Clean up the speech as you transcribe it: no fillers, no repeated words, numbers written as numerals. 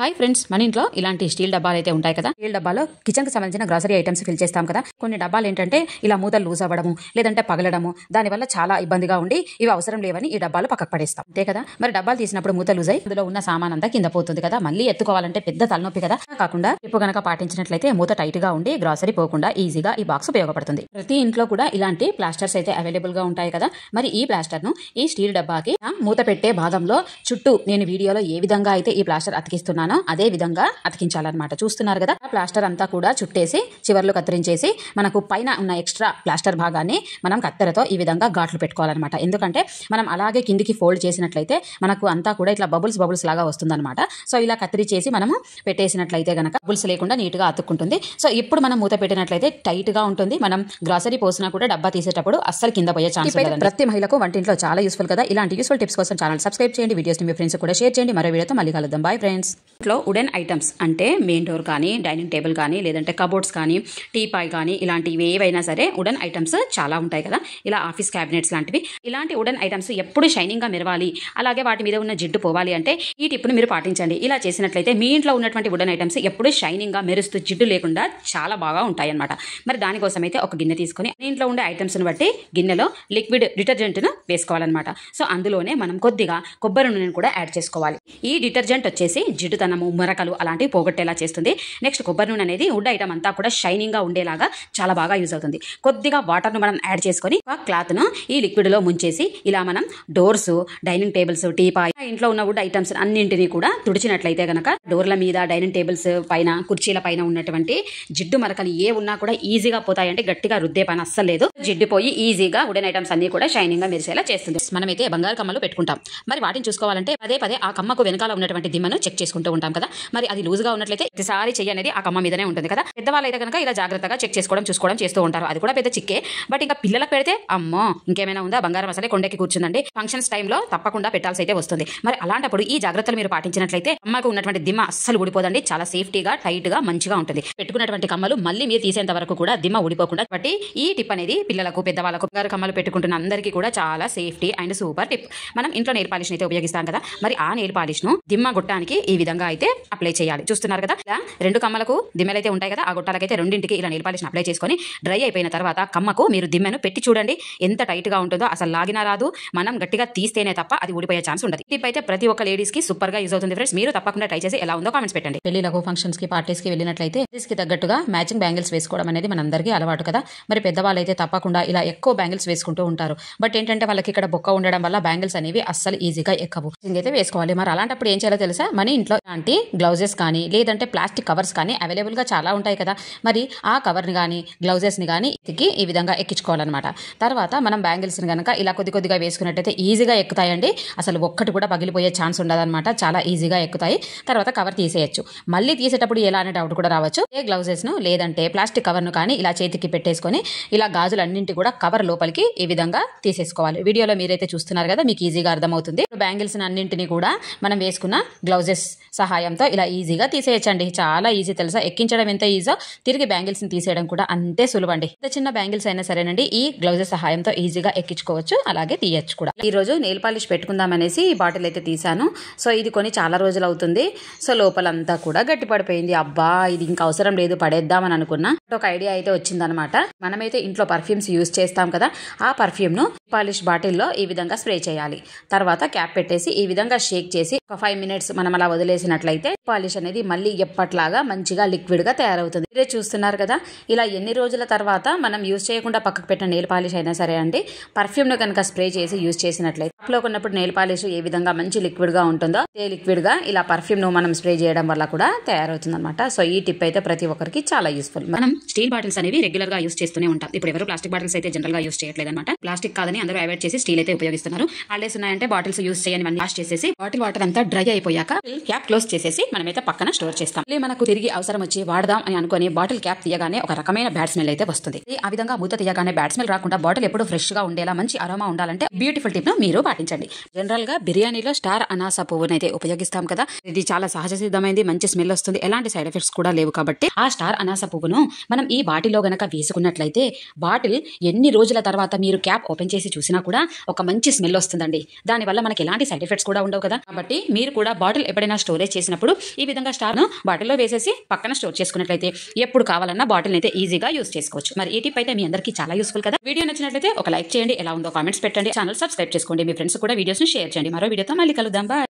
Hi friends, మన ఇంట్లో ఇలాంటి స్టీల్ డబ్బాలు అయితే ఉంటాయి కదా. స్టీల్ డబ్బాలో కిచెన్ కి సంబంధించిన గ్రాసరీ ఐటమ్స్ ఫిల్ చేస్తాం కదా. కొన్ని డబ్బాలు ఏంటంటే ఇలా మూతలు లూజ్ అవ్వడము లేదంటే పగలడము, దానివల్ల చాలా ఇబ్బందిగా ఉండి ఇవి అవసరం లేవని ఈ డబ్బాలు పక్కకు పడేస్తాం, అంతే కదా. మరి డబ్బాలు తీసినప్పుడు మూత లూజ్ అయ్యి అందులో ఉన్న సామాన్ అంతా కింద పోతుంది కదా. మళ్ళీ ఎత్తుకోవాలంటే పెద్ద తలనొప్పి కదా. కాకుండా టిప్పు గనక పాటించినట్లయితే మూత టైట్ గా ఉండి గ్రాసరీ పోకుండా ఈజీగా ఈ బాక్స్ ఉపయోగపడుతుంది. ప్రతి ఇంట్లో కూడా ఇలాంటి ప్లాస్టర్స్ అయితే అవైలబుల్ గా ఉంటాయి కదా. మరి ఈ ప్లాస్టర్ ను ఈ స్టీల్ డబ్బాకి మూత పెట్టే భాగంలో చుట్టూ నేను వీడియోలో ఏ విధంగా అయితే ఈ ప్లాస్టర్ అతికిస్తున్నానో అదే విధంగా అతికించాలన్నమాట. చూస్తున్నారు కదా, ప్లాస్టర్ అంతా కూడా చుట్టేసి చివర్లు కత్తిరించేసి మనకు పైన ఉన్న ఎక్స్ట్రా ప్లాస్టర్ భాగాన్ని మనం కత్తెరతో ఈ విధంగా ఘాట్లు పెట్టుకోవాలన్నమాట. ఎందుకంటే మనం అలాగే కిందికి ఫోల్డ్ చేసినట్లయితే మనకు అంతా కూడా ఇట్లా బబుల్స్ లాగా వస్తుందన్నమాట. సో ఇలా కత్తిరి చేసి మనము పెట్టేసినట్లయితే గనక బబుల్స్ లేకుండా నీట్ గా అతుక్కుంటుంది. సో ఇప్పుడు మనం మూత పెట్టినట్లయితే టైట్ గా ఉంటుంది. మనం గ్రాసరీ పోసినా కూడా డబ్బా తీసేటప్పుడు అస్సలు కింద పోయే ఛాన్స్ లేదు. ప్రతి మహిళకు వంటింట్లో చాలా యూస్ఫుల్ కదా. ఇలాంటి యూస్ఫుల్ టిప్స్ కోసం ఛానల్ సబ్స్క్రైబ్ చేయండి, వీడియోస్ మీ ఫ్రెండ్స్ కూడా షేర్ చేయండి. మరో వీడియోతో మళ్ళీ కలుద్దాం. Bye friends. ఇంట్లో వుడెన్ ఐటమ్స్ అంటే మెయిన్ డోర్ కానీ, డైనింగ్ టేబుల్ కానీ, లేదంటే కబోర్డ్స్ కానీ, టీపాయ్ కానీ, ఇలాంటివి ఏవైనా సరే వుడెన్ ఐటమ్స్ చాలా ఉంటాయి కదా. ఇలా ఆఫీస్ క్యాబినెట్స్ లాంటివి, ఇలాంటి వుడెన్ ఐటమ్స్ ఎప్పుడు షైనింగ్ గా మెరవాలి, అలాగే వాటి మీద ఉన్న జిడ్డు పోవాలి అంటే ఈ టిప్ ను మీరు పాటించండి. ఇలా చేసినట్లయితే మీ ఇంట్లో ఉన్నటువంటి వుడెన్ ఐటమ్స్ ఎప్పుడు షైనింగ్ గా మెరుస్తూ జిడ్డు లేకుండా చాలా బాగా ఉంటాయి అన్నమాట. మరి దానికోసం అయితే ఒక గిన్నె తీసుకొని మీ ఇంట్లో ఉండే ఐటమ్స్ ను బట్టి గిన్నెలో లిక్విడ్ డిటర్జెంట్ ను వేసుకోవాలన్నమాట. సో అందులోనే మనం కొద్దిగా కొబ్బరి నూనెను కూడా యాడ్ చేసుకోవాలి. ఈ డిటర్జెంట్ వచ్చేసి జిడ్డుతనము, మరకలు అలాంటివి పోగొట్టేలా చేస్తుంది. నెక్స్ట్ కొబ్బరి నూనె అనేది వుడ్ ఐటమ్ అంతా కూడా షైనింగ్ గా ఉండేలాగా చాలా బాగా యూజ్ అవుతుంది. కొద్దిగా వాటర్ ను మనం యాడ్ చేసుకొని ఆ క్లాత్ ను ఈ లిక్విడ్ లో ముంచేసి ఇలా మనం డోర్స్, డైనింగ్ టేబుల్స్, టీపాయ్, ఇంట్లో ఉన్న వుడ్ ఐటమ్స్ అన్నింటినీ కూడా తుడిచినట్లయితే గనక డోర్ల మీద, డైనింగ్ టేబుల్స్ పైన, కుర్చీల పైన ఉన్నటువంటి జిడ్డు మరకలు ఏ ఉన్నా కూడా ఈజీగా పోతాయంటే గట్టిగా రుద్దే పని అస్సలు లేదు. జిడ్డు పోయి ఈజీగా వుడెన్ ఐటమ్స్ అన్ని కూడా షైనింగ్ గా మెరిసేలా చేస్తుంది. మనమైతే బంగారు కమ్మలు పెట్టుకుంటాం. మరి వాటిని చూసుకోవాలంటే పదే ఆ కమ్మకు వెనకాల ఉన్నటువంటి దిమ్మను చెక్ చేసుకుంటూ ఉంటాం కదా. మరి అది లూజ్ గా ఉన్నట్లయితే ప్రతిసారి చెయ్యి అనేది ఆ కమ్మ మీదనే ఉంటుంది కదా. పెద్దవాళ్ళు అయితే కనుక ఇలా జాగ్రత్తగా చెక్ చూసుకోవడం చేస్తూ ఉంటారు. అది కూడా పెద్ద చిక్కే. బట్ ఇంకా పిల్లలకు పెడితే అమ్మో ఇంకేమైనా ఉందా, బంగారం అసలే కొండకి కూర్చుందండి. ఫంక్షన్స్ టైంలో తప్పకుండా పెట్టాల్సి అయితే వస్తుంది. మరి అలాంటప్పుడు ఈ జాగ్రత్తలు మీరు పాటించినట్లయితే కమ్మకు ఉన్నటువంటి దిమ్మ అస్సలు ఊడిపోదండి. చాలా సేఫ్టీగా, టైట్ గా, మంచిగా ఉంటుంది. పెట్టుకున్నటువంటి కమ్మలు మళ్ళీ మీరు తీసేంత వరకు కూడా దిమ్మ ఊడిపోకుండా. బట్టి ఈ టిప్ అనేది పిల్లలకు, పెద్దవాళ్ళకు, బంగారు కమ్మలు పెట్టుకుంటున్న అందరికీ కూడా చాలా సేఫ్టీ అండ్ సూపర్ టిప్. మనం ఇంట్లో నెయిల్ పాలిష్ అయితే ఉపయోగిస్తాం కదా. మరి ఆ నెయిల్ పాలిష్ ను దిమ్మ గొట్టానికి ఈ విధంగా అయితే అప్లై చేయాలి. చూస్తున్నారు కదా, ఇలా రెండు కమ్మలకు దిమ్మలు అయితే ఉంటాయి కదా. ఆ గొట్టాలకైతే రెండింటికి ఇలా నెయిల్ పాలిష్ అప్లై చేసుకొని డ్రై అయిపోయిన తర్వాత కమ్మకు మీరు దిమ్మెను పెట్టి చూడండి. ఎంత టైట్ గా ఉంటుందో, అసలు లాగినా రాదు. మనం గట్టిగా తీస్తేనే తప్ప అది ఊడిపోయే ఛాన్స్ ఉండదు. టిప్ అయితే ప్రతి ఒక్క లేడీస్ కి సూపర్ గా యూజ్ అవుతుంది ఫ్రెండ్స్. మీరు తప్పకుండా ట్రై చేసి ఎలా ఉందో కామెంట్స్ పెట్టండి. పెళ్లిలకు, ఫంక్షన్స్ కి, పార్టీస్ కి వెళ్ళినట్లయితే కి తగ్గట్టుగా మ్యాచింగ్ బ్యాంగిల్స్ వేసుకోవడం అనేది మనందరికీ అలవాటు కదా. మరి పెద్దవాళ్ళు అయితే తప్పకుండా ఇలా ఎక్కువ బ్యాంగిల్స్ వేసుకుంటూ ఉంటారు. బట్ ఏంటంటే వాళ్ళకి ఇక్కడ బొక్క ఉండడం వల్ల బ్యాంగిల్స్ అనేవి అస్సలు ఈజీగా ఎక్కవు. అయితే వేసుకోవాలి. మరి అలాంటప్పుడు ఏం చేయాలో తెలుసా? మన ఇంట్లో లాంటి గ్లౌజెస్ కానీ, లేదంటే ప్లాస్టిక్ కవర్స్ కానీ అవైలబుల్ గా చాలా ఉంటాయి కదా. మరి ఆ కవర్ ని కానీ, గ్లౌజెస్ ని కానీ ఎక్కి ఈ విధంగా ఎక్కించుకోవాలన్నమాట. తర్వాత మనం బ్యాంగిల్స్ ని కనుక ఇలా కొద్దిగా వేసుకున్నట్టయితే ఈజీగా ఎక్కుతాయండి. అసలు ఒక్కటి కూడా పగిలిపోయే ఛాన్స్ ఉండదన్నమాట. చాలా ఈజీగా ఎక్కుతాయి. తర్వాత కవర్ తీసేయచ్చు. మళ్ళీ తీసేటప్పుడు ఎలా అనే డౌట్ కూడా రావచ్చు. ఏ గ్లౌజెస్ ను లేదంటే ప్లాస్టిక్ కవర్ ను కానీ ఇలా చేతికి పెట్టేసుకొని ఇలా గాజులన్నింటి కూడా కవర్ లోపలికి ఈ విధంగా తీసేసుకోవాలి. వీడియోలో మీరైతే చూస్తున్నారు కదా, మీకు ఈజీగా అర్థమవుతుంది. బ్యాంగిల్స్ అన్నింటినీ కూడా మనం వేసుకున్న గ్లౌజెస్ సహాయంతో ఇలా ఈజీగా తీసేయచ్చండి. చాలా ఈజీ తెలుసా. ఎక్కించడం ఎంత ఈజో తిరిగి బ్యాంగిల్స్ ని తీసేయడం కూడా అంతే సులువండి. ఎంత చిన్న బ్యాంగిల్స్ అయినా సరేనండి ఈ గ్లౌజెస్ సహాయంతో ఈజీగా ఎక్కించుకోవచ్చు, అలాగే తీయచ్చు కూడా. ఈ రోజు నెయిల్ పాలిష్ పెట్టుకుందాం అనేసి ఈ బాటిల్ అయితే తీసాను. సో ఇది కొని చాలా రోజులు అవుతుంది. సో లోపలంతా కూడా గట్టి పడిపోయింది. అబ్బా ఇది ఇంకా అవసరం లేదు, పడేద్దామని అనుకున్నా. ఒక ఐడియా అయితే వచ్చిందనమాట. మనమైతే ఇంట్లో పర్ఫ్యూమ్స్ యూజ్ చేస్తాం కదా. ఆ పర్ఫ్యూమ్ ను పాలిష్ బాటిల్లో ఈ విధంగా స్ప్రే చేయాలి. తర్వాత క్యాప్ పెట్టేసి ఈ విధంగా షేక్ చేసి ఒక 5 minutes మనం అలా వదిలేసినట్లయితే పాలిష్ అనేది మళ్ళీ ఎప్పట్లాగా మంచిగా లిక్విడ్ గా తయారవుతుంది. మీరే చూస్తున్నారు కదా. ఇలా ఎన్ని రోజుల తర్వాత మనం యూజ్ చేయకుండా పక్కకు పెట్టిన నెయిల్ పాలిష్ అయినా సరే అండి, పర్ఫ్యూమ్ ను కనుక స్ప్రే చేసి యూజ్ చేసినట్లయితే లో ఉన్నప్పుడు నెయిల్ పాలిష్ ఏ విధంగా మంచి లిక్విడ్ గా ఉంటుందో ఏ లిక్విడ్ గా ఇలా పర్ఫ్యూమ్ ను మనం స్ప్రే చేయడం వల్ల కూడా తయారవుతుంది అనమాట. సో ఈ టిప్ అయితే ప్రతి ఒక్కరికి చాలా యూస్ఫుల్. మనం స్టీల్ బాటిల్స్ అనేవి రెగ్యులర్ గా యూజ్ చేస్తూనే ఉంటాం. ఇప్పుడు ఎవరు ప్లాస్టిక్ బాటిల్స్ అయితే జనరల్ గా యూజ్ చేయట్లేదు అనమాట. ప్లాస్టిక్ కాదని అందరూ అవాయిడ్ చేసి స్టీల్ అయితే ఉపయోగిస్తున్నారు. హాలిడేస్ ఉన్నాయంటే బాటిల్స్ యూజ్ చేయని వాష్ చేసేసి బాటిల్ వాటర్ అంతా డ్రై అయిపోయాక క్యాప్ క్లోజ్ చేసేసి మనమైతే పక్కన స్టోర్ చేస్తాం. మనకు తిరిగి అవసరం వచ్చి వాడదాం అని అనుకుని బాటిల్ క్యాప్ తీయగానే ఒక రకమైన బ్యాడ్ స్మెల్ అయితే వస్తుంది. ఆ విధంగా మూత తీయగానే బ్యాడ్ స్మెల్ రాకుండా బాటిల్ ఎప్పుడు ఫ్రెష్ గా ఉండేలా మంచి అరోమా ఉండాలంటే బ్యూటిఫుల్ టిప్ ను మీరు పాటించండి. జనరల్ గా బిర్యానీలో స్టార్ అనాస పువ్వునైతే ఉపయోగిస్తాం కదా. ఇది చాలా సహజ సిద్ధమైంది, మంచి స్మెల్ వస్తుంది, ఎలాంటి సైడ్ ఎఫెక్ట్స్ కూడా లేవు. కాబట్టి ఆ స్టార్ అనాస పువ్వును మనం ఈ బాటిల్లో గనక వేసుకున్నట్లయితే బాటిల్ ఎన్ని రోజుల తర్వాత మీరు క్యాప్ ఓపెన్ చేసి చూసినా కూడా ఒక మంచి స్మెల్ వస్తుందండి. దానివల్ల మనకి ఎలాంటి సైడ్ ఎఫెక్ట్స్ కూడా ఉండవు కదా. కాబట్టి మీరు కూడా బాటిల్ ఎప్పుడైనా స్టోరేజ్ ప్లేస్ చేసినప్పుడు ఈ విధంగా స్టార్ను బాటిల్లో వేసేసి పక్కన స్టోర్ చేసుకున్నట్లయితే ఎప్పుడు కావాలన్నా బాటిల్ అయితే ఈజీగా యూస్ చేసుకోవచ్చు. మరి ఈ టిప్ అయితే మీ అందరికీ చాలా యూస్ఫుల్ కదా. వీడియో నచ్చినట్లయితే ఒక లైక్ చేయండి, ఎలా ఉందో కామెంట్స్ పెట్టండి, ఛానల్ సబ్స్క్రైబ్ చేసుకోండి, మీ ఫ్రెండ్స్ కూడా వీడియోస్ని షేర్ చేయండి. మరో వీడియోతో మళ్ళీ కలుద్దాం. బాయ్.